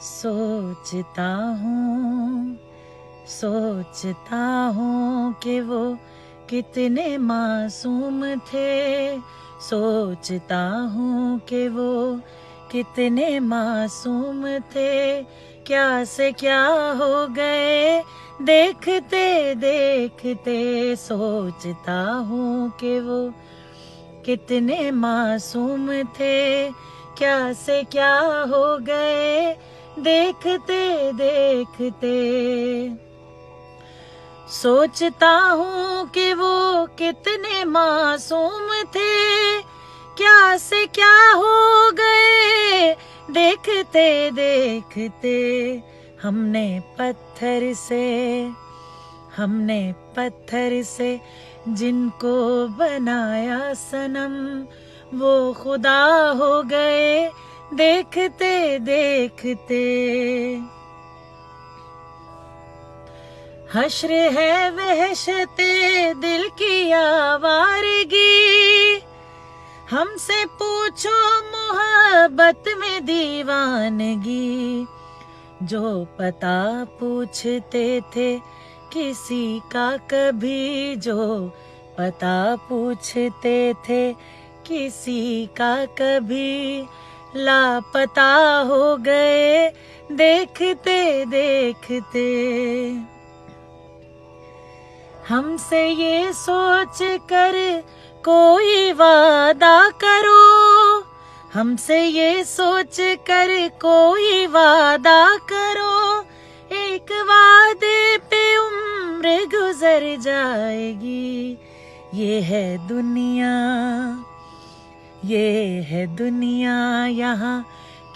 सोचता हूँ सोचता हूँ कि वो कितने मासूम थे। सोचता हूँ कि वो कितने मासूम थे। क्या से क्या हो गए देखते देखते। सोचता हूँ कि वो कितने मासूम थे। क्या से क्या हो गए देखते देखते। सोचता हूँ कि वो कितने मासूम थे। क्या से क्या हो गए देखते देखते। हमने पत्थर से जिनको बनाया सनम, वो खुदा हो गए देखते देखते। हश्र है वहशते दिल की आवारगी। हमसे पूछो मोहब्बत में दीवानगी। जो पता पूछते थे किसी का कभी, जो पता पूछते थे किसी का कभी, लापता हो गए देखते देखते। हमसे ये सोच कर कोई वादा करो, हमसे ये सोच कर कोई वादा करो। एक वादे पे उम्र गुजर जाएगी। ये है दुनिया यहाँ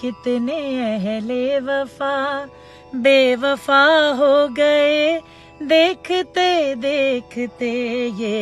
कितने अहले वफा बेवफा हो गए देखते देखते। ये